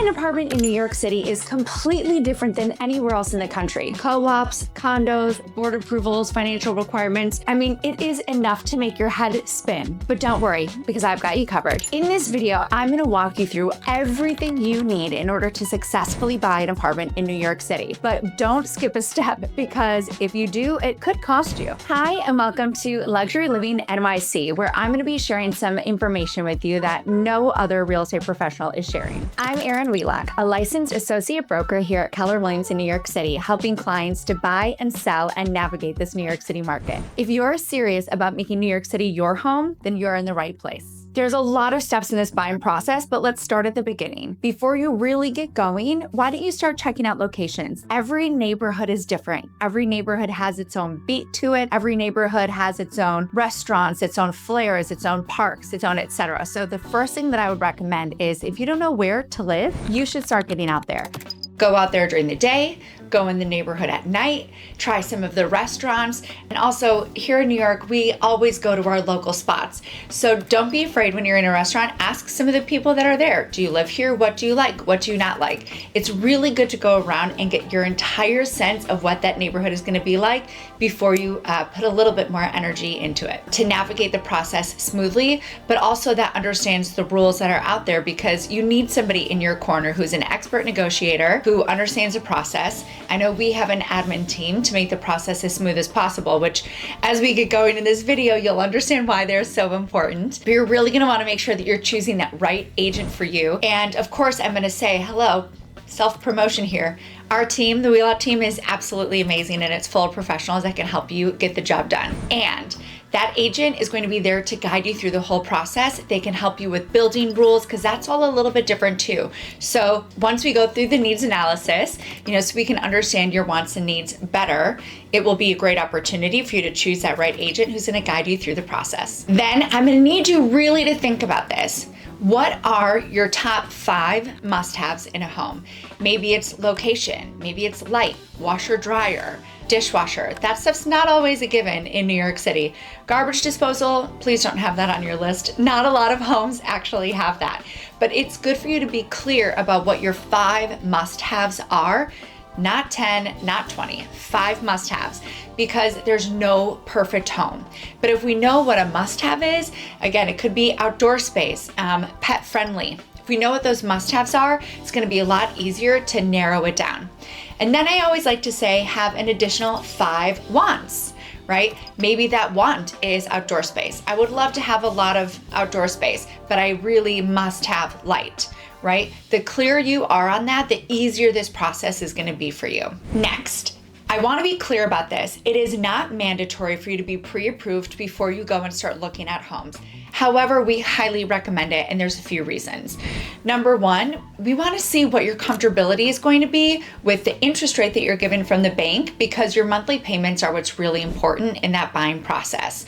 an apartment in New York City is completely different than anywhere else in the country. Co-ops, condos, board approvals, financial requirements. I mean, it is enough to make your head spin. But don't worry, because I've got you covered. In this video, I'm gonna walk you through everything you need in order to successfully buy an apartment in New York City. But don't skip a step, because if you do, it could cost you. Hi, and welcome to Luxury Living NYC, where I'm gonna be sharing some information with you that no other real estate professional is sharing. I'm Erin Wheelock, a licensed associate broker here at Keller in New York City, helping clients to buy and sell and navigate this New York City market. If you're serious about making New York City your home, then you're in the right place. There's a lot of steps in this buying process, but let's start at the beginning. Before you really get going, why don't you start checking out locations? Every neighborhood is different. Every neighborhood has its own beat to it. Every neighborhood has its own restaurants, its own flares, its own parks, its own etc. So the first thing that I would recommend is if you don't know where to live, you should start getting out there. Go out there during the day, go in the neighborhood at night, try some of the restaurants. And also here in New York, we always go to our local spots. So don't be afraid when you're in a restaurant, ask some of the people that are there. Do you live here? What do you like? What do you not like? It's really good to go around and get your entire sense of what that neighborhood is gonna be like before you put a little bit more energy into it to navigate the process smoothly, but also that understands the rules that are out there, because you need somebody in your corner who's an expert negotiator, who understands the process. I know we have an admin team to make the process as smooth as possible, which as we get going in this video, you'll understand why they're so important. But you're really gonna wanna make sure that you're choosing that right agent for you. And of course, I'm gonna say, hello, self-promotion here. Our team, the Wheelock team, is absolutely amazing, and it's full of professionals that can help you get the job done. And that agent is going to be there to guide you through the whole process. They can help you with building rules, because that's all a little bit different too. So once we go through the needs analysis, so we can understand your wants and needs better, it will be a great opportunity for you to choose that right agent who's going to guide you through the process. Then I'm going to need you really to think about this. What are your top 5 must-haves in a home? Maybe it's location, maybe it's light, washer, dryer, dishwasher. That stuff's not always a given in New York City. Garbage disposal, please don't have that on your list. Not a lot of homes actually have that. But it's good for you to be clear about what your 5 must-haves are. Not 10, not 20, 5 must-haves, because there's no perfect home. But if we know what a must-have is, again, it could be outdoor space, pet friendly. If we know what those must-haves are, it's gonna be a lot easier to narrow it down. And then I always like to say, have an additional 5 wants, right? Maybe that want is outdoor space. I would love to have a lot of outdoor space, but I really must have light, right? The clearer you are on that, the easier this process is gonna be for you. Next, I wanna be clear about this. It is not mandatory for you to be pre-approved before you go and start looking at homes. However, we highly recommend it, and there's a few reasons. Number one, we wanna see what your comfortability is going to be with the interest rate that you're given from the bank, because your monthly payments are what's really important in that buying process.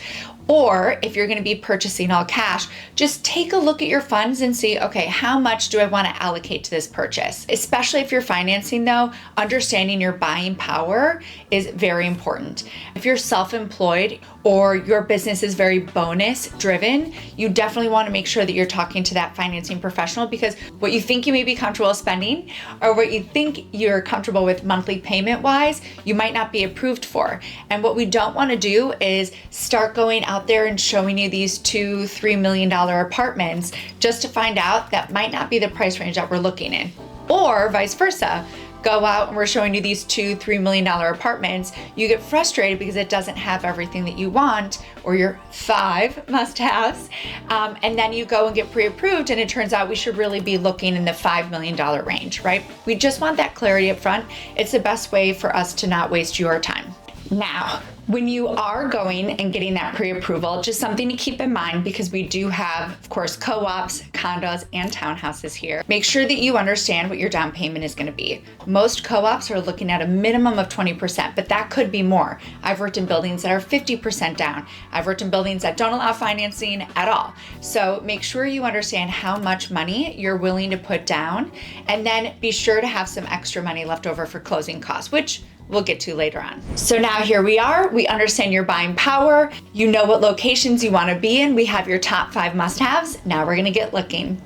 Or if you're gonna be purchasing all cash, just take a look at your funds and see, okay, how much do I wanna allocate to this purchase? Especially if you're financing though, understanding your buying power is very important. If you're self-employed or your business is very bonus driven, you definitely wanna make sure that you're talking to that financing professional, because what you think you may be comfortable spending or what you think you're comfortable with monthly payment wise, you might not be approved for. And what we don't wanna do is start going out there and showing you these $2-3 million apartments just to find out that might not be the price range that we're looking in. Or vice versa, go out and we're showing you these $2-3 million apartments, you get frustrated because it doesn't have everything that you want or your 5 must-haves, and then you go and get pre-approved and it turns out we should really be looking in the $5 million range, right? We just want that clarity up front. It's the best way for us to not waste your time. Now, when you are going and getting that pre-approval, just something to keep in mind, because we do have, of course, co-ops, condos, and townhouses here. Make sure that you understand what your down payment is gonna be. Most co-ops are looking at a minimum of 20%, but that could be more. I've worked in buildings that are 50% down. I've worked in buildings that don't allow financing at all. So make sure you understand how much money you're willing to put down, and then be sure to have some extra money left over for closing costs, which we'll get to later on. So now here we are, we understand your buying power, you know what locations you wanna be in, we have your top 5 must-haves, now we're gonna get looking.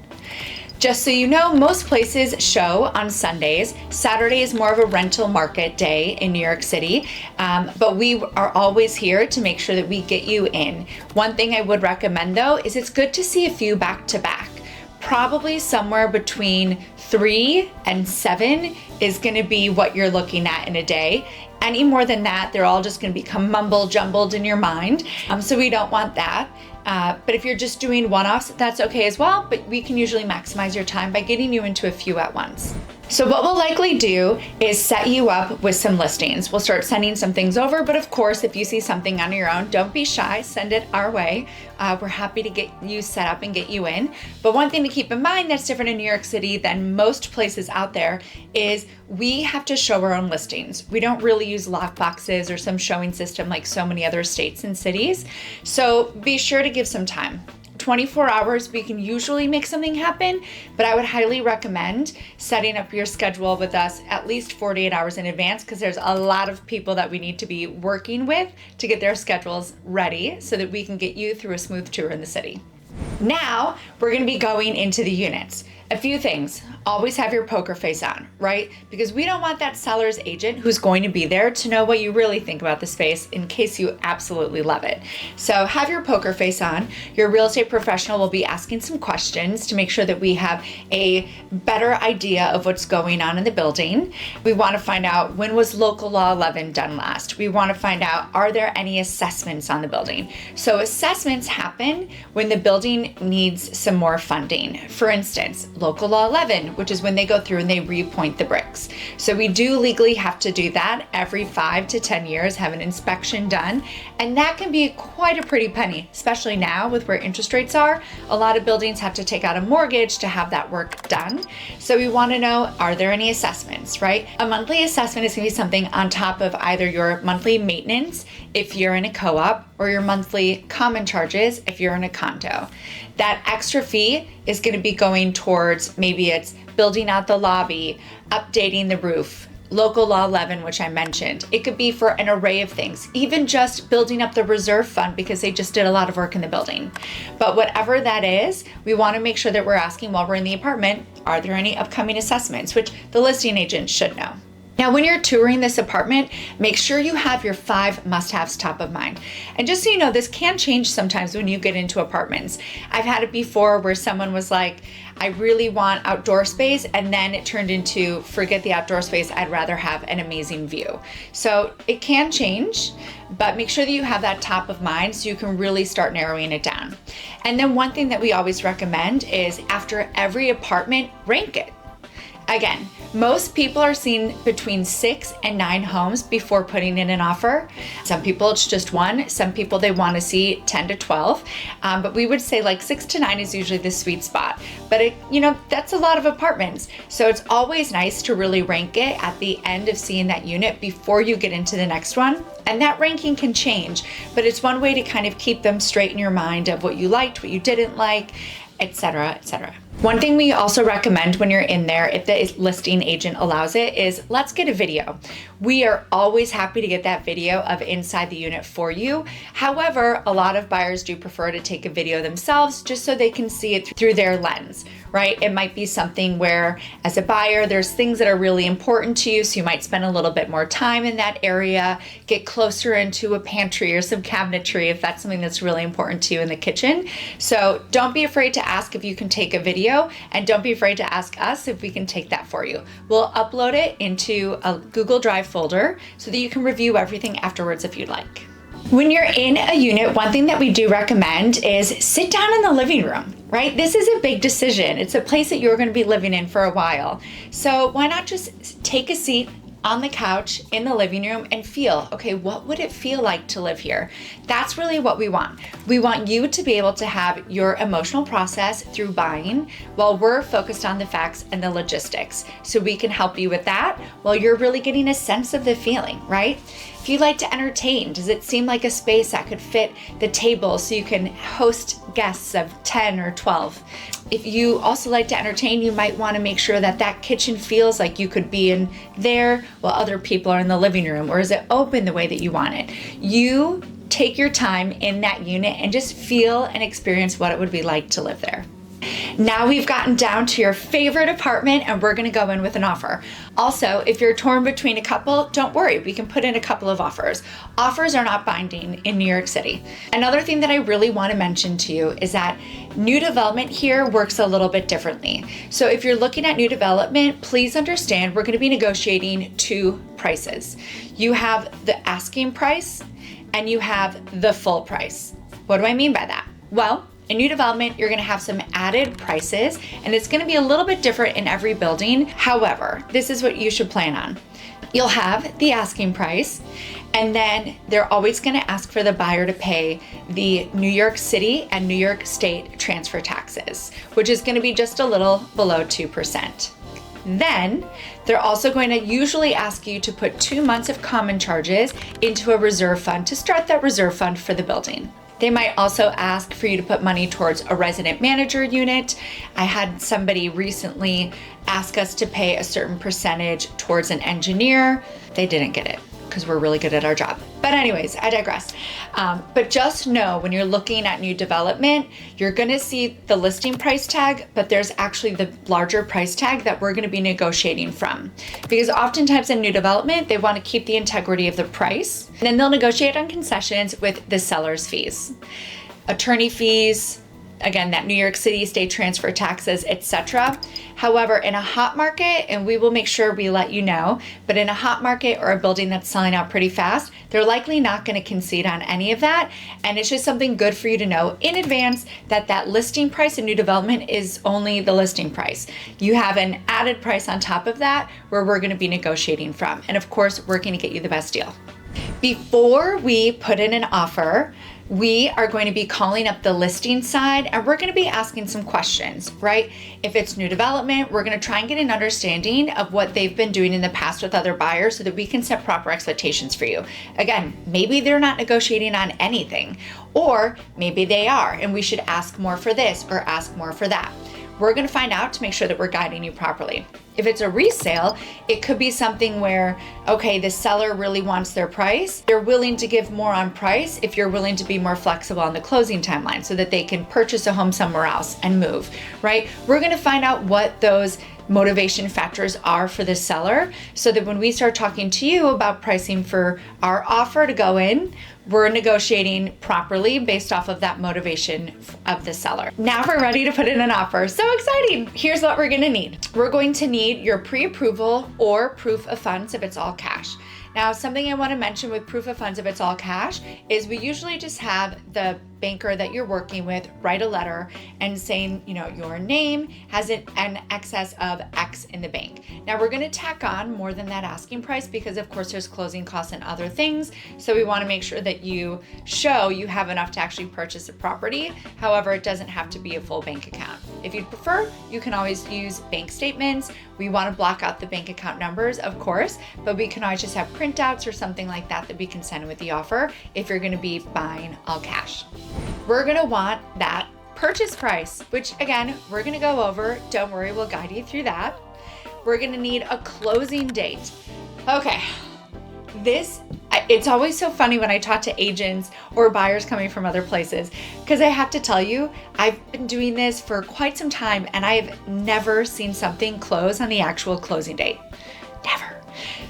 Just so you know, most places show on Sundays. Saturday is more of a rental market day in New York City, but we are always here to make sure that we get you in. One thing I would recommend though is it's good to see a few back to back. Probably somewhere between 3 and 7 is going to be what you're looking at in a day. Any more than that, they're all just going to become jumbled in your mind. So we don't want that. But if you're just doing one-offs, that's okay as well, but we can usually maximize your time by getting you into a few at once. So what we'll likely do is set you up with some listings. We'll start sending some things over, but of course, if you see something on your own, don't be shy, send it our way. We're happy to get you set up and get you in. But one thing to keep in mind that's different in New York City than most places out there is we have to show our own listings. We don't really use lockboxes or some showing system like so many other states and cities. So be sure to give some time. 24 hours, we can usually make something happen, but I would highly recommend setting up your schedule with us at least 48 hours in advance, because there's a lot of people that we need to be working with to get their schedules ready so that we can get you through a smooth tour in the city. Now, we're gonna be going into the units. A few things. Always have your poker face on, right? Because we don't want that seller's agent who's going to be there to know what you really think about the space in case you absolutely love it. So have your poker face on. Your real estate professional will be asking some questions to make sure that we have a better idea of what's going on in the building. We want to find out, when was local law 11 done last? We want to find out, are there any assessments on the building? So assessments happen when the building needs some more funding. For instance, local law 11, which is when they go through and they repoint the bricks. So we do legally have to do that every 5 to 10 years, have an inspection done. And that can be quite a pretty penny, especially now with where interest rates are. A lot of buildings have to take out a mortgage to have that work done. So we want to know, are there any assessments, right? A monthly assessment is going to be something on top of either your monthly maintenance if you're in a co-op, or your monthly common charges if you're in a condo. That extra fee is going to be going towards, maybe it's building out the lobby, updating the roof, local law 11, which I mentioned. It could be for an array of things, even just building up the reserve fund because they just did a lot of work in the building. But whatever that is, we want to make sure that we're asking while we're in the apartment, are there any upcoming assessments, which the listing agent should know. Now, when you're touring this apartment, make sure you have your 5 must-haves top of mind. And just so you know, this can change sometimes when you get into apartments. I've had it before where someone was like, I really want outdoor space, and then it turned into, forget the outdoor space, I'd rather have an amazing view. So it can change, but make sure that you have that top of mind so you can really start narrowing it down. And then one thing that we always recommend is after every apartment, rank it. Again, most people are seeing between 6 and 9 homes before putting in an offer. Some people it's just 1. Some people they want to see 10 to 12. But we would say like 6 to 9 is usually the sweet spot. But that's a lot of apartments. So it's always nice to really rank it at the end of seeing that unit before you get into the next one. And that ranking can change, but it's one way to kind of keep them straight in your mind of what you liked, what you didn't like, etc., etc. One thing we also recommend when you're in there, if the listing agent allows it, is let's get a video. We are always happy to get that video of inside the unit for you. However, a lot of buyers do prefer to take a video themselves just so they can see it through their lens, right? It might be something where, as a buyer, there's things that are really important to you, so you might spend a little bit more time in that area, get closer into a pantry or some cabinetry if that's something that's really important to you in the kitchen. So don't be afraid to ask if you can take a video, and don't be afraid to ask us if we can take that for you. We'll upload it into a Google Drive folder so that you can review everything afterwards if you'd like. When you're in a unit, one thing that we do recommend is sit down in the living room, right? This is a big decision. It's a place that you're going to be living in for a while. So why not just take a seat on the couch in the living room and feel, okay, what would it feel like to live here? That's really what we want. We want you to be able to have your emotional process through buying while we're focused on the facts and the logistics. So we can help you with that while you're really getting a sense of the feeling, right? If you like to entertain, does it seem like a space that could fit the table so you can host guests of 10 or 12? If you also like to entertain, you might want to make sure that that kitchen feels like you could be in there while other people are in the living room, or is it open the way that you want it? You take your time in that unit and just feel and experience what it would be like to live there. Now we've gotten down to your favorite apartment and we're gonna go in with an offer. Also, if you're torn between a couple, don't worry, we can put in a couple of offers. Offers are not binding in New York City. Another thing that I really wanna mention to you is that new development here works a little bit differently. So if you're looking at new development, please understand we're gonna be negotiating two prices. You have the asking price and you have the full price. What do I mean by that? Well, in new development, you're gonna have some added prices and it's gonna be a little bit different in every building. However, this is what you should plan on. You'll have the asking price and then they're always gonna ask for the buyer to pay the New York City and New York State transfer taxes, which is gonna be just a little below 2%. Then they're also going to usually ask you to put 2 months of common charges into a reserve fund to start that reserve fund for the building. They might also ask for you to put money towards a resident manager unit. I had somebody recently ask us to pay a certain percentage towards an engineer. They didn't get it because we're really good at our job. But anyways, I digress. But just know when you're looking at new development, you're gonna see the listing price tag, but there's actually the larger price tag that we're gonna be negotiating from. Because oftentimes in new development, they wanna keep the integrity of the price, and then they'll negotiate on concessions with the seller's fees. Attorney fees, again, that New York City state transfer taxes, etc. However, in a hot market, and we will make sure we let you know, but in a hot market or a building that's selling out pretty fast, they're likely not going to concede on any of that. And it's just something good for you to know in advance that that listing price in new development is only the listing price. You have an added price on top of that where we're going to be negotiating from. And of course, working to get you the best deal. Before we put in an offer, we are going to be calling up the listing side and we're going to be asking some questions, right? If it's new development, we're going to try and get an understanding of what they've been doing in the past with other buyers so that we can set proper expectations for you. Again, maybe they're not negotiating on anything, or maybe they are, and we should ask more for this or ask more for that. We're going to find out to make sure that we're guiding you properly. If it's a resale, it could be something where, okay, the seller really wants their price. They're willing to give more on price if you're willing to be more flexible on the closing timeline so that they can purchase a home somewhere else and move, right? We're going to find out what those motivation factors are for the seller so that when we start talking to you about pricing for our offer to go in, we're negotiating properly based off of that motivation of the seller. Now we're ready to put in an offer. So exciting. Here's what we're going to need. We're going to need your pre-approval or proof of funds if it's all cash. Now, something I want to mention with proof of funds if it's all cash is we usually just have the banker that you're working with write a letter and saying, you know, your name has an excess of X in the bank. Now we're going to tack on more than that asking price because of course there's closing costs and other things. So we want to make sure that you show you have enough to actually purchase a property. However, it doesn't have to be a full bank account. If you'd prefer, you can always use bank statements. We want to block out the bank account numbers, of course, but we can always just have printouts or something like that that we can send with the offer if you're going to be buying all cash. We're going to want that purchase price, which again, we're going to go over. Don't worry, we'll guide you through that. We're going to need a closing date. Okay. It's always so funny when I talk to agents or buyers coming from other places, because I have to tell you, I've been doing this for quite some time and I've never seen something close on the actual closing date. Never.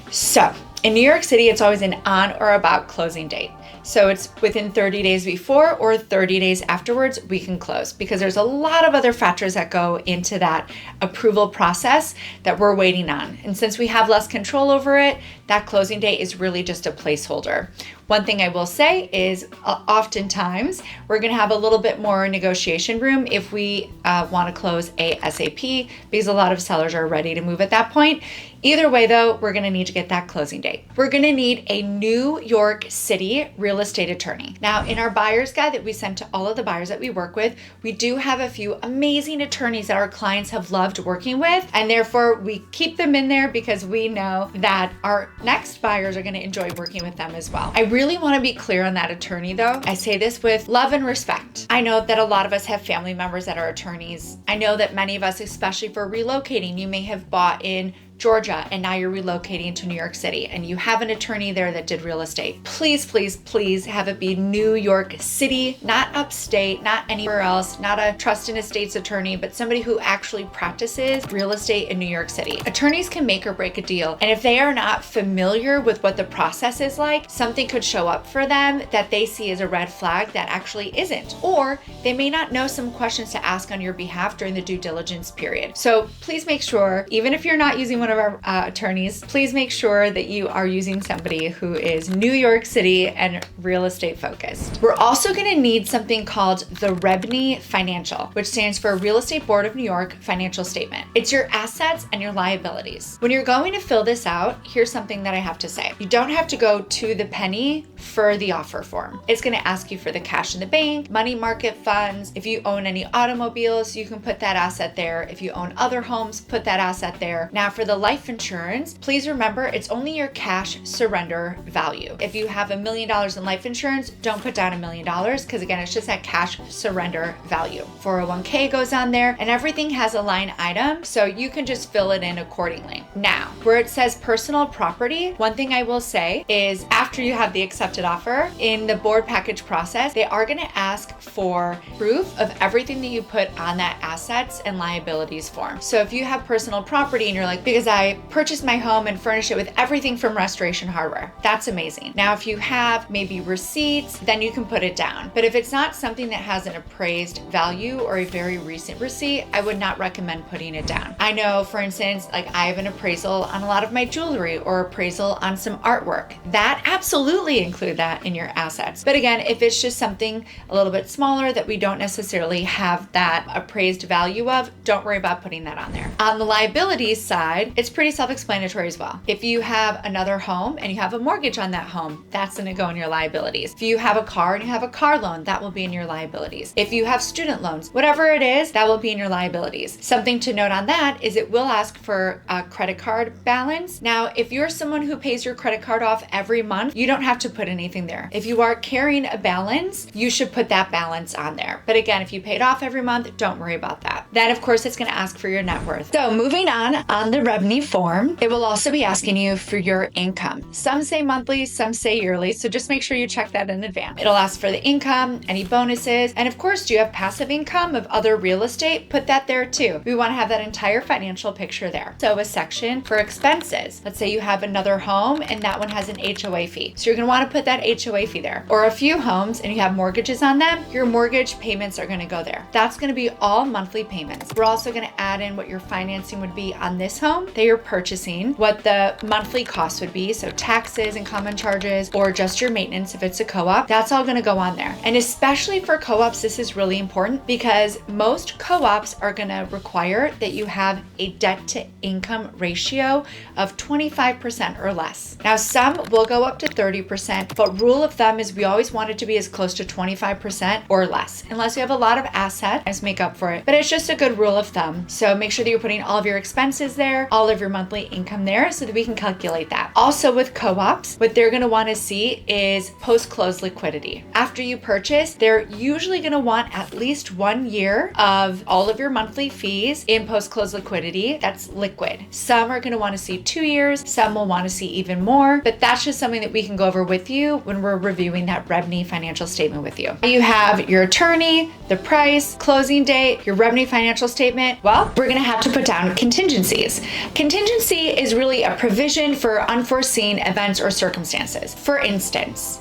So in New York City, it's always an on or about closing date. So it's within 30 days before or 30 days afterwards, we can close because there's a lot of other factors that go into that approval process that we're waiting on. And since we have less control over it, that closing date is really just a placeholder. One thing I will say is oftentimes we're going to have a little bit more negotiation room if we want to close ASAP because a lot of sellers are ready to move at that point. Either way though, we're going to need to get that closing date. We're going to need a New York City real estate attorney. Now in our buyer's guide that we send to all of the buyers that we work with, we do have a few amazing attorneys that our clients have loved working with, and therefore we keep them in there because we know that our next buyers are going to enjoy working with them as well. I really want to be clear on that attorney though. I say this with love and respect. I know that a lot of us have family members that are attorneys. I know that many of us, especially for relocating, you may have bought in Georgia and now you're relocating to New York City and you have an attorney there that did real estate, please, please, please have it be New York City, not upstate, not anywhere else, not a trust and estates attorney, but somebody who actually practices real estate in New York City. Attorneys can make or break a deal. And if they are not familiar with what the process is like, something could show up for them that they see as a red flag that actually isn't. Or they may not know some questions to ask on your behalf during the due diligence period. So please make sure, even if you're not using one of our attorneys, please make sure that you are using somebody who is New York City and real estate focused. We're also going to need something called the REBNY Financial, which stands for Real Estate Board of New York Financial Statement. It's your assets and your liabilities. When you're going to fill this out, here's something that I have to say. You don't have to go to the penny for the offer form. It's going to ask you for the cash in the bank, money market funds. If you own any automobiles, you can put that asset there. If you own other homes, put that asset there. Now for the life insurance, please remember it's only your cash surrender value. If you have $1 million in life insurance, don't put down $1 million because again, it's just that cash surrender value. 401k goes on there and everything has a line item, so you can just fill it in accordingly. Now, where it says personal property, one thing I will say is after you have the accepted offer, in the board package process, they are going to ask for proof of everything that you put on that assets and liabilities form. So if you have personal property and you're like, because I purchased my home and furnished it with everything from Restoration Hardware, that's amazing. Now, if you have maybe receipts, then you can put it down. But if it's not something that has an appraised value or a very recent receipt, I would not recommend putting it down. I know, for instance, like I have an appraisal on a lot of my jewelry or appraisal on some artwork. That absolutely include that in your assets. But again, if it's just something a little bit smaller that we don't necessarily have that appraised value of, don't worry about putting that on there. On the liabilities side, it's pretty self-explanatory as well. If you have another home and you have a mortgage on that home, that's going to go in your liabilities. If you have a car and you have a car loan, that will be in your liabilities. If you have student loans, whatever it is, that will be in your liabilities. Something to note on that is it will ask for a credit card balance. Now, if you're someone who pays your credit card off every month, you don't have to put anything there. If you are carrying a balance, you should put that balance on there. But again, if you paid off every month, don't worry about that. Then of course, it's going to ask for your net worth. So moving on the REBNY form, it will also be asking you for your income. Some say monthly, some say yearly. So just make sure you check that in advance. It'll ask for the income, any bonuses, and of course, do you have passive income of other real estate? Put that there too. We want to have that entire financial picture there. So a section for expenses. Let's say you have another home and that one has an HOA fee. So you're going to want to put that HOA fee there. Or a few homes and you have mortgages on them, your mortgage payments are going to go there. That's going to be all monthly payments. We're also going to add in what your financing would be on this home that you're purchasing, what the monthly cost would be. So taxes and common charges, or just your maintenance if it's a co-op, that's all going to go on there. And especially for co-ops, this is really important because most co-ops are going to require that you have a debt to income ratio of 25% or less. Now, some will go up to 30%, but rule of thumb is we always want it to be as close to 25% or less, unless you have a lot of assets make up for it. But it's just a good rule of thumb. So make sure that you're putting all of your expenses there, all of your monthly income there so that we can calculate that. Also with co-ops, what they're going to want to see is post-close liquidity. After you purchase, they're usually going to want at least 1 year of all of your monthly fees in post-close liquidity. That's liquid. Some are going to want to see 2 years. Some will want to see even more, but that's just something that we can go over with you when we're reviewing that REBNY financial statement with you. You have your attorney, the price, closing date, your REBNY financial statement. Well, we're going to have to put down contingencies. Contingency is really a provision for unforeseen events or circumstances. For instance,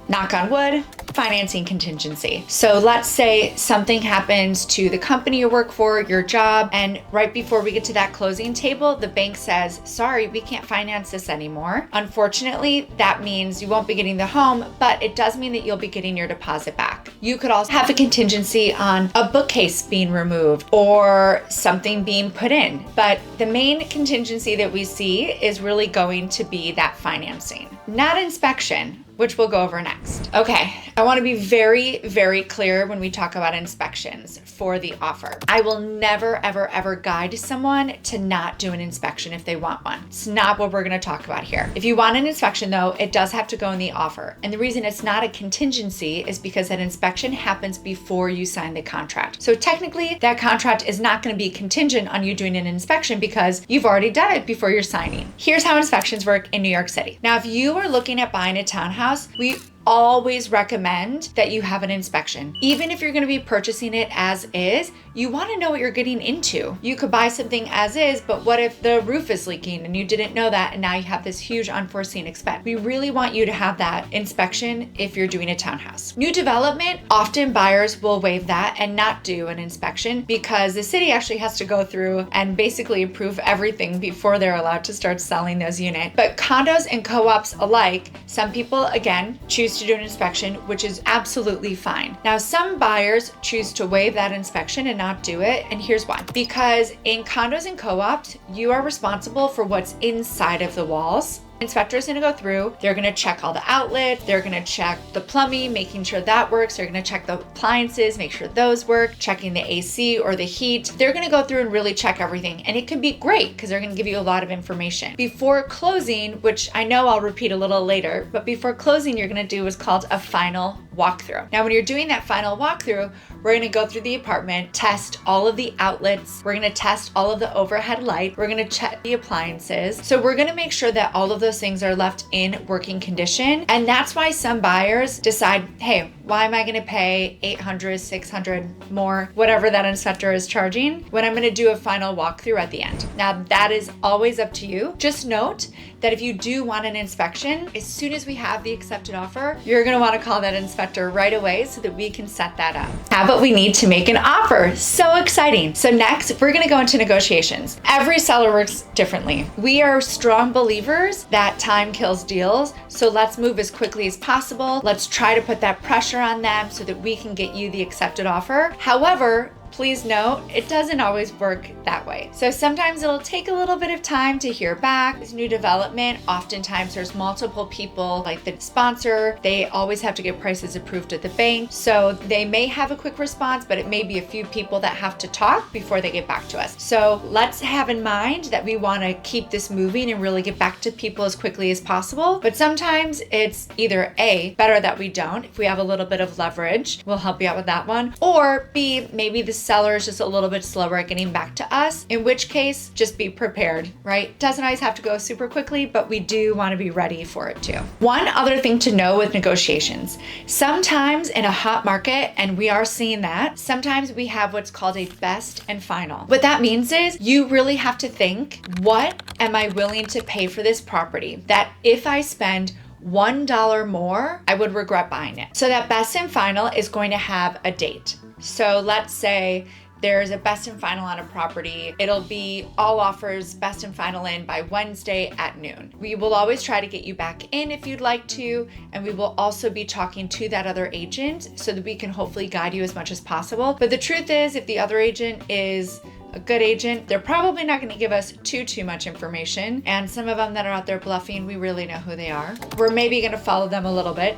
knock on wood, financing contingency. So let's say something happens to the company you work for, your job, and right before we get to that closing table, the bank says, sorry, we can't finance this anymore. Unfortunately, that means you won't be getting the home, but it does mean that you'll be getting your deposit back. You could also have a contingency on a bookcase being removed or something being put in. But the main contingency that we see is really going to be that financing, not inspection. which we'll go over next. Okay, I want to be very, very clear when we talk about inspections for the offer. I will never, ever, ever guide someone to not do an inspection if they want one. It's not what we're going to talk about here. If you want an inspection though, it does have to go in the offer. And the reason it's not a contingency is because that inspection happens before you sign the contract. So technically that contract is not going to be contingent on you doing an inspection because you've already done it before you're signing. Here's how inspections work in New York City. Now, if you are looking at buying a townhouse, we always recommend that you have an inspection. Even if you're going to be purchasing it as is, you want to know what you're getting into. You could buy something as is, but what if the roof is leaking and you didn't know that and now you have this huge unforeseen expense? We really want you to have that inspection if you're doing a townhouse. New development, often buyers will waive that and not do an inspection because the city actually has to go through and basically approve everything before they're allowed to start selling those units. But condos and co-ops alike, some people again choose to do an inspection, which is absolutely fine. Now, some buyers choose to waive that inspection and not do it, and here's why. Because in condos and co-ops, you are responsible for what's inside of the walls. Inspector is going to go through, they're going to check all the outlets, they're going to check the plumbing, making sure that works, they're going to check the appliances, make sure those work, checking the AC or the heat. They're going to go through and really check everything, and it can be great because they're going to give you a lot of information. Before closing, which I know I'll repeat a little later, but before closing, you're going to do what's called a final walkthrough. Now, when you're doing that final walkthrough, we're going to go through the apartment, test all of the outlets, we're going to test all of the overhead light, we're going to check the appliances. So we're going to make sure that all of those things are left in working condition. And that's why some buyers decide, hey, why am I going to pay $800, $600 more, whatever that inspector is charging, when I'm going to do a final walkthrough at the end. Now, that is always up to you. Just note that if you do want an inspection, as soon as we have the accepted offer, you're going to want to call that inspector right away so that we can set that up. Have what we need to make an offer. So exciting. So next, we're going to go into negotiations. Every seller works differently. We are strong believers that time kills deals. So let's move as quickly as possible. Let's try to put that pressure on them so that we can get you the accepted offer. However, please note, it doesn't always work that way. So sometimes it'll take a little bit of time to hear back. This new development, oftentimes there's multiple people, like the sponsor, they always have to get prices approved at the bank. So they may have a quick response, but it may be a few people that have to talk before they get back to us. So let's have in mind that we want to keep this moving and really get back to people as quickly as possible. But sometimes it's either A, better that we don't. If we have a little bit of leverage, we'll help you out with that one. Or B, maybe the seller is just a little bit slower at getting back to us, in which case just be prepared, right? Doesn't always have to go super quickly, but we do want to be ready for it too. One other thing to know with negotiations, sometimes in a hot market, and we are seeing that, sometimes we have what's called a best and final. What that means is you really have to think, what am I willing to pay for this property? That if I spend $1 more, I would regret buying it. So that best and final is going to have a date. So let's say there's a best and final on a property. It'll be all offers best and final in by Wednesday at noon. We will always try to get you back in if you'd like to, and we will also be talking to that other agent so that we can hopefully guide you as much as possible. But the truth is, if the other agent is a good agent, they're probably not going to give us too much information. And some of them that are out there bluffing, we really know who they are. We're maybe going to follow them a little bit.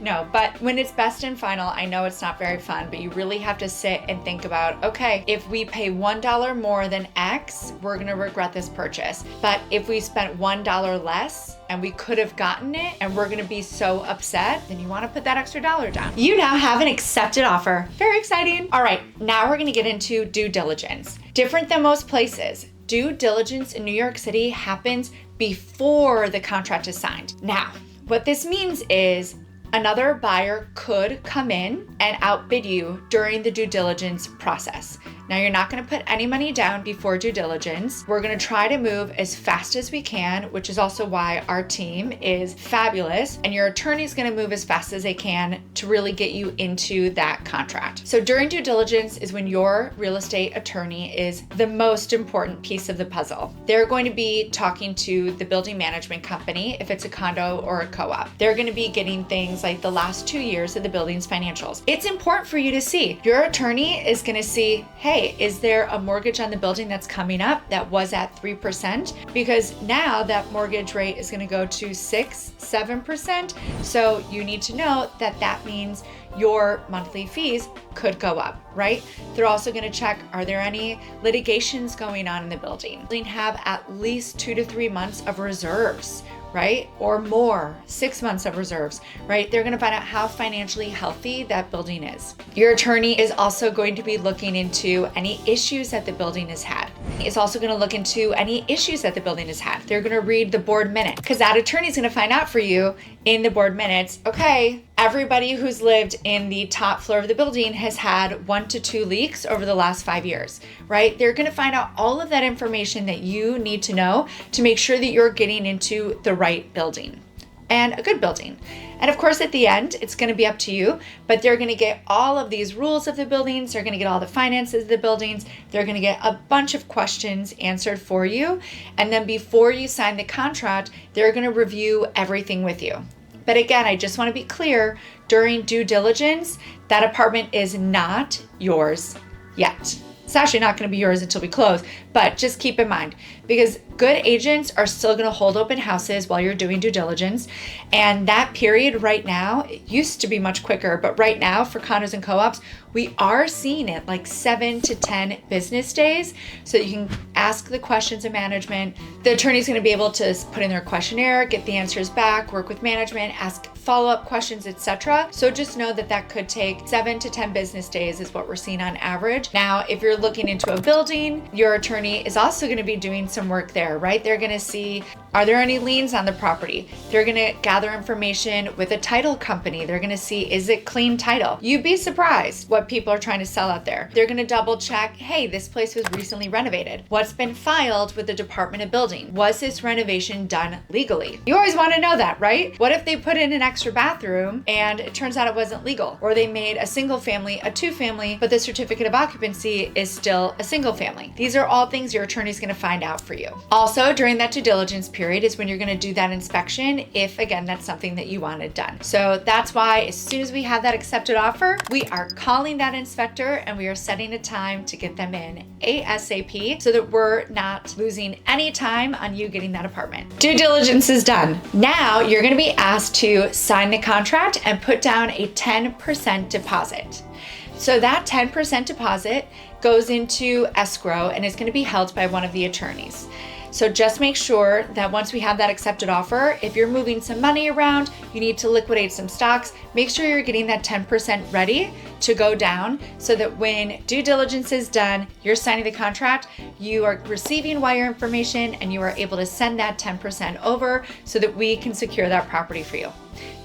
No, but when it's best and final, I know it's not very fun, but you really have to sit and think about, okay, if we pay $1 more than X, we're going to regret this purchase. But if we spent $1 less and we could have gotten it and we're going to be so upset, then you want to put that extra dollar down. You now have an accepted offer. Very exciting. All right, now we're going to get into due diligence. Different than most places, due diligence in New York City happens before the contract is signed. Now, what this means is another buyer could come in and outbid you during the due diligence process. Now, you're not going to put any money down before due diligence. We're going to try to move as fast as we can, which is also why our team is fabulous. And your attorney is going to move as fast as they can to really get you into that contract. So during due diligence is when your real estate attorney is the most important piece of the puzzle. They're going to be talking to the building management company if it's a condo or a co-op. They're going to be getting things things like the last 2 years of the building's financials. It's important for you to see. Your attorney is going to see, hey, is there a mortgage on the building that's coming up that was at 3%? Because now that mortgage rate is going to go to 6-7%. So you need to know that that means your monthly fees could go up, right? They're also going to check, are there any litigations going on in the building? Building have at least 2 to 3 months of reserves, right? Or more, 6 months of reserves, right? They're going to find out how financially healthy that building is. Your attorney is also going to be looking into any issues that the building has had. It's also going to look into any issues that the building has had. They're going to read the board minute, because that attorney is going to find out for you in the board minutes, okay, everybody who's lived in the top floor of the building has had 1 to 2 leaks over the last 5 years, right? They're going to find out all of that information that you need to know to make sure that you're getting into the right building and a good building. And of course, at the end, it's going to be up to you, but they're going to get all of these rules of the buildings. They're going to get all the finances of the buildings. They're going to get a bunch of questions answered for you. And then before you sign the contract, they're going to review everything with you. But again, I just want to be clear, during due diligence, that apartment is not yours yet. It's actually not going to be yours until we close, but just keep in mind, because good agents are still going to hold open houses while you're doing due diligence. And that period right now, it used to be much quicker, but right now for condos and co-ops, we are seeing it like 7 to 10 business days. So you can ask the questions of management. The attorney's going to be able to put in their questionnaire, get the answers back, work with management, ask follow-up questions, etc. So just know that that could take 7 to 10 business days is what we're seeing on average. Now, if you're looking into a building, your attorney is also going to be doing some work there, right? They're going to see, are there any liens on the property? They're going to gather information with a title company. They're going to see, is it clean title? You'd be surprised what people are trying to sell out there. They're going to double check, hey, this place was recently renovated. What's been filed with the Department of Building? Was this renovation done legally? You always want to know that, right? What if they put in an extra bathroom and it turns out it wasn't legal? Or they made a single family a 2-family, but the certificate of occupancy is still a single family. These are all things your attorney is going to find out for you. Also, during that due diligence period is when you're going to do that inspection, if again, that's something that you wanted done. So that's why as soon as we have that accepted offer, we are calling that inspector and we are setting a time to get them in ASAP so that we're not losing any time on you getting that apartment. Due diligence is done. Now you're going to be asked to sign the contract and put down a 10% deposit. So that 10% deposit goes into escrow and is going to be held by one of the attorneys. So just make sure that once we have that accepted offer, if you're moving some money around, you need to liquidate some stocks, make sure you're getting that 10% ready to go down so that when due diligence is done, you're signing the contract, you are receiving wire information and you are able to send that 10% over so that we can secure that property for you.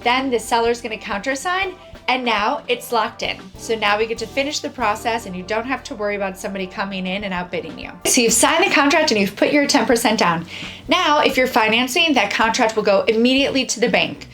Then the seller's going to countersign. And now it's locked in. So now we get to finish the process and you don't have to worry about somebody coming in and outbidding you. So you've signed the contract and you've put your 10% down. Now, if you're financing, that contract will go immediately to the bank.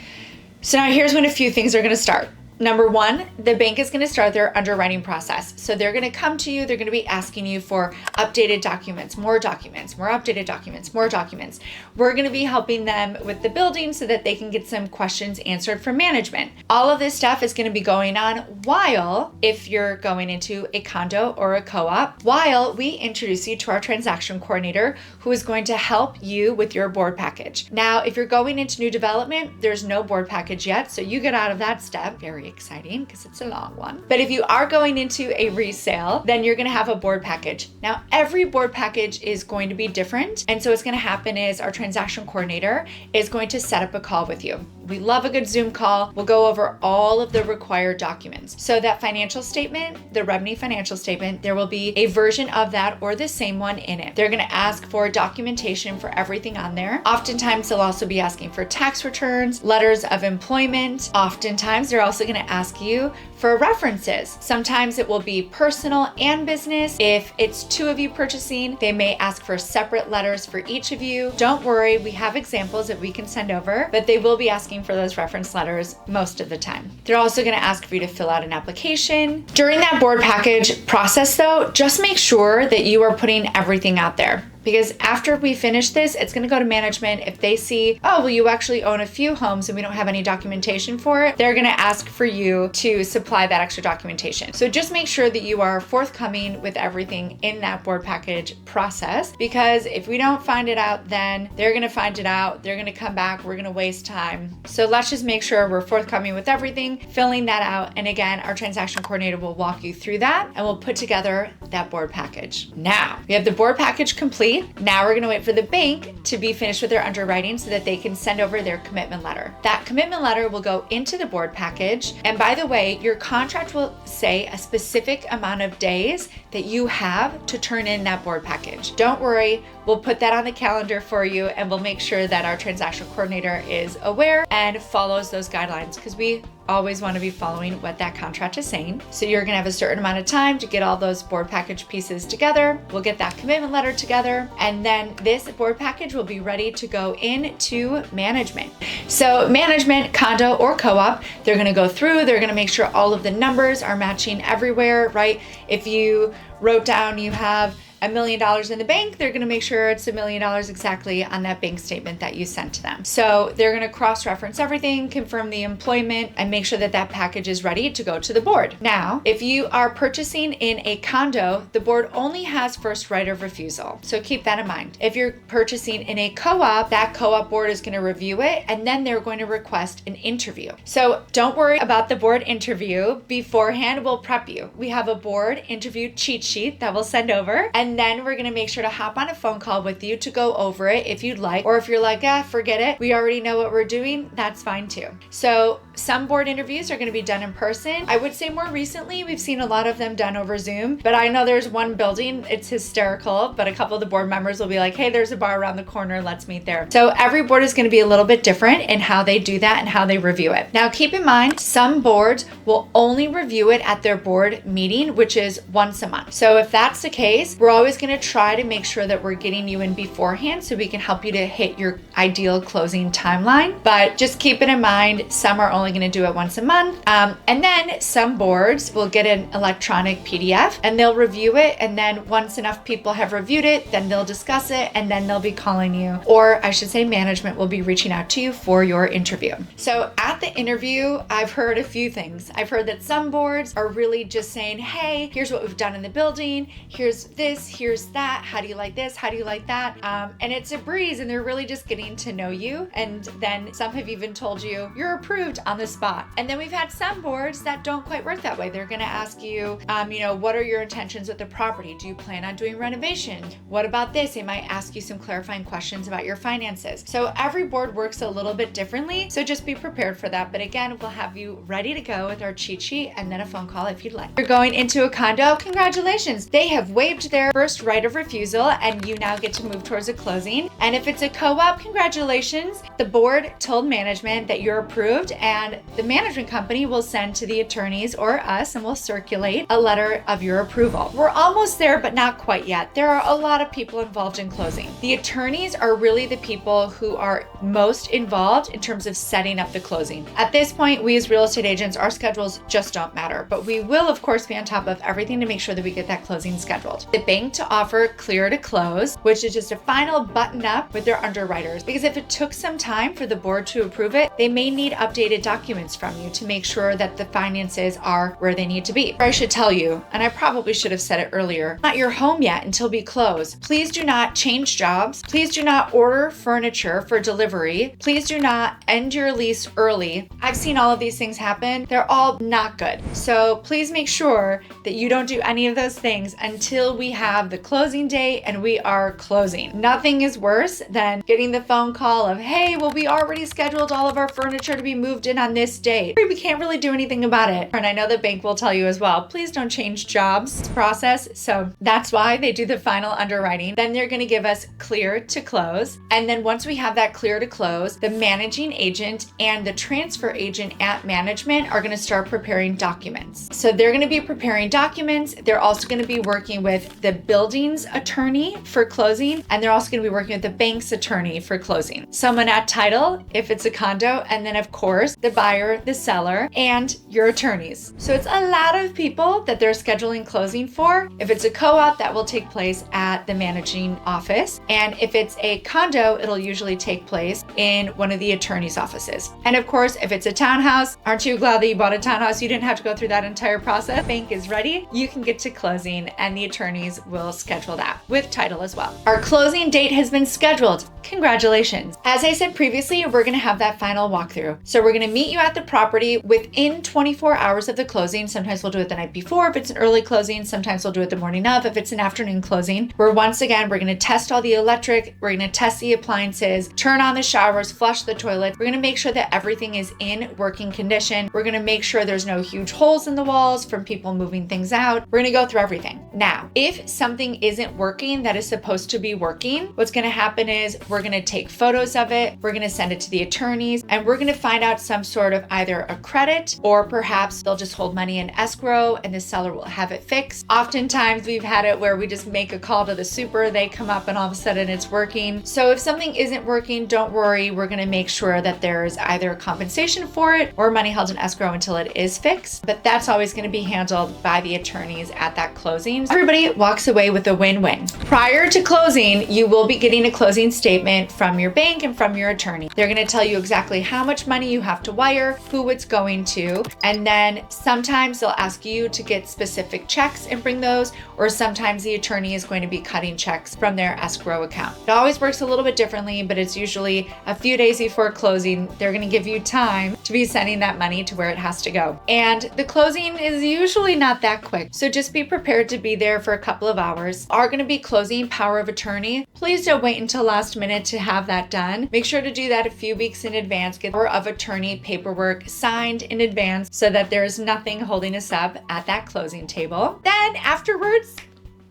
So now here's when a few things are going to start. Number one, the bank is going to start their underwriting process. So they're going to come to you, they're going to be asking you for updated documents, more updated documents, more documents. We're going to be helping them with the building so that they can get some questions answered from management. All of this stuff is going to be going on while, if you're going into a condo or a co-op, while we introduce you to our transaction coordinator who is going to help you with your board package. Now, if you're going into new development, there's no board package yet, so you get out of that step. Very exciting because it's a long one. But if you are going into a resale, then you're going to have a board package. Now, every board package is going to be different. And so what's going to happen is our transaction coordinator is going to set up a call with you. We love a good Zoom call. We'll go over all of the required documents. So that financial statement, the revenue financial statement, there will be a version of that or the same one in it. They're going to ask for documentation for everything on there. Oftentimes, they'll also be asking for tax returns, letters of employment. Oftentimes, they're also going to ask you for references. Sometimes it will be personal and business. If it's 2 of you purchasing, they may ask for separate letters for each of you. Don't worry, we have examples that we can send over, but they will be asking for those reference letters most of the time. They're also going to ask for you to fill out an application. During that board package process though, just make sure that you are putting everything out there. because after we finish this, it's going to go to management. If they see, oh, well, you actually own a few homes and we don't have any documentation for it, they're going to ask for you to supply that extra documentation. So just make sure that you are forthcoming with everything in that board package process, because if we don't find it out, then they're going to find it out. They're going to come back. We're going to waste time. So let's just make sure we're forthcoming with everything, filling that out. And again, our transaction coordinator will walk you through that and we'll put together that board package. Now we have the board package complete. Now we're going to wait for the bank to be finished with their underwriting so that they can send over their commitment letter. That commitment letter will go into the board package. And by the way, your contract will say a specific amount of days that you have to turn in that board package. Don't worry, we'll put that on the calendar for you and we'll make sure that our transaction coordinator is aware and follows those guidelines, because we always want to be following what that contract is saying. So you're going to have a certain amount of time to get all those board package pieces together. We'll get that commitment letter together, and then this board package will be ready to go into management. So management, condo or co-op, they're going to go through, they're going to make sure all of the numbers are matching everywhere, right? If you wrote down you have $1 million in the bank, they're going to make sure it's $1 million exactly on that bank statement that you sent to them. So they're going to cross-reference everything, confirm the employment, and make sure that that package is ready to go to the board. Now, if you are purchasing in a condo, the board only has first right of refusal. So keep that in mind. If you're purchasing in a co-op, that co-op board is going to review it, and then they're going to request an interview. So don't worry about the board interview. Beforehand, we'll prep you. We have a board interview cheat sheet that we'll send over, and then we're going to make sure to hop on a phone call with you to go over it if you'd like, or if you're like, forget it, we already know what we're doing, that's fine too. So some board interviews are going to be done in person. I would say more recently, we've seen a lot of them done over Zoom, but I know there's one building, it's hysterical, but a couple of the board members will be like, hey, there's a bar around the corner, let's meet there. So every board is going to be a little bit different in how they do that and how they review it. Now keep in mind, some boards will only review it at their board meeting, which is once a month. So if that's the case, we're always going to try to make sure that we're getting you in beforehand so we can help you to hit your ideal closing timeline. But just keep it in mind, some are only going to do it once a month. And then some boards will get an electronic PDF and they'll review it. And then once enough people have reviewed it, then they'll discuss it and then they'll be calling you, or I should say management will be reaching out to you for your interview. So at the interview, I've heard a few things. I've heard that some boards are really just saying, hey, here's what we've done in the building. Here's this, here's that. How do you like this? How do you like that? And it's a breeze and they're really just getting to know you. And then some have even told you you're approved on the spot. And then we've had some boards that don't quite work that way. They're going to ask you, what are your intentions with the property? Do you plan on doing renovation? What about this? They might ask you some clarifying questions about your finances. So every board works a little bit differently. So just be prepared for that. But again, we'll have you ready to go with our cheat sheet and then a phone call if you'd like. You're going into a condo. Congratulations. They have waived their first right of refusal and you now get to move towards a closing. And if it's a co-op, congratulations. The board told management that you're approved and the management company will send to the attorneys or us and we'll circulate a letter of your approval. We're almost there, but not quite yet. There are a lot of people involved in closing. The attorneys are really the people who are most involved in terms of setting up the closing. At this point, we as real estate agents, our schedules just don't matter, but we will of course be on top of everything to make sure that we get that closing scheduled. The bank to offer clear to close, which is just a final button up with their underwriters. Because if it took some time for the board to approve it, they may need updated documents from you to make sure that the finances are where they need to be. Or I should tell you, and I probably should have said it earlier, not your home yet until we close. Please do not change jobs. Please do not order furniture for delivery. Please do not end your lease early. I've seen all of these things happen. They're all not good. So please make sure that you don't do any of those things until we have the closing date and we are closing. Nothing is worse than getting the phone call of, hey, well, we already scheduled all of our furniture to be moved in on this date. We can't really do anything about it. And I know the bank will tell you as well, please don't change jobs process. So that's why they do the final underwriting. Then they're going to give us clear to close. And then once we have that clear to close, the managing agent and the transfer agent at management are going to start preparing documents. So they're going to be preparing documents. They're also going to be working with the building's attorney for closing, and they're also going to be working with the bank's attorney for closing. Someone at title, if it's a condo, and then of course, the buyer, the seller, and your attorneys. So it's a lot of people that they're scheduling closing for. If it's a co-op, that will take place at the managing office. And if it's a condo, it'll usually take place in one of the attorney's offices. And of course, if it's a townhouse, aren't you glad that you bought a townhouse? You didn't have to go through that entire process. Bank is ready. You can get to closing and the attorneys will schedule that with title as well. Our closing date has been scheduled. Congratulations. As I said previously, we're going to have that final walkthrough. So we're going to meet you at the property within 24 hours of the closing. Sometimes we'll do it the night before if it's an early closing. Sometimes we'll do it the morning of if it's an afternoon closing. We're going to test all the electric. We're going to test the appliances, turn on the showers, flush the toilet. We're going to make sure that everything is in working condition. We're going to make sure there's no huge holes in the walls from people moving things out. We're going to go through everything. Now, if something isn't working that is supposed to be working, what's going to happen is we're going to take photos of it. We're going to send it to the attorneys and we're going to find out some sort of either a credit or perhaps they'll just hold money in escrow and the seller will have it fixed. Oftentimes we've had it where we just make a call to the super, they come up and all of a sudden it's working. So if something isn't working, don't worry. We're going to make sure that there's either compensation for it or money held in escrow until it is fixed. But that's always going to be handled by the attorneys at that closing. Everybody walks away with a win-win. Prior to closing, you will be getting a closing statement from your bank and from your attorney. They're going to tell you exactly how much money you have to wire, who it's going to, and then sometimes they'll ask you to get specific checks and bring those, or sometimes the attorney is going to be cutting checks from their escrow account. It always works a little bit differently, but it's usually a few days before closing. They're going to give you time to be sending that money to where it has to go. And the closing is usually not that quick. So just be prepared to be there for a couple of hours. Are going to be closing power of attorney. Please don't wait until last minute to have that done. Make sure to do that a few weeks in advance. Get power of attorney paperwork signed in advance so that there's nothing holding us up at that closing table. Then afterwards,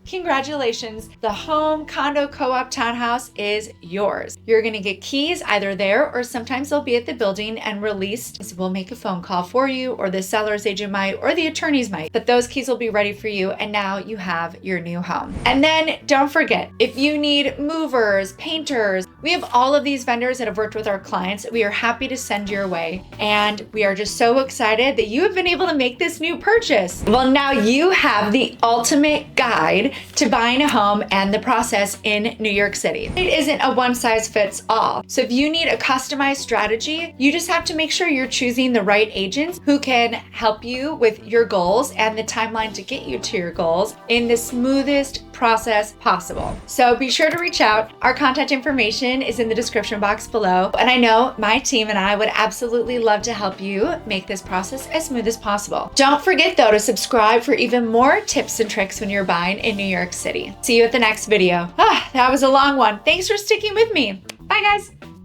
congratulations, the home, condo, co-op, townhouse is yours. You're going to get keys either there or sometimes they'll be at the building and released. So we'll make a phone call for you or the seller's agent might or the attorneys might, but those keys will be ready for you and now you have your new home. And then don't forget, if you need movers, painters, we have all of these vendors that have worked with our clients. We are happy to send your way and we are just so excited that you have been able to make this new purchase. Well, now you have the ultimate guide to buying a home and the process in New York City. It isn't a one size fits all. So if you need a customized strategy, you just have to make sure you're choosing the right agents who can help you with your goals and the timeline to get you to your goals in the smoothest process possible. So be sure to reach out. Our contact information is in the description box below. And I know my team and I would absolutely love to help you make this process as smooth as possible. Don't forget though to subscribe for even more tips and tricks when you're buying in New York City. See you at the next video. That was a long one. Thanks for sticking with me. Bye guys.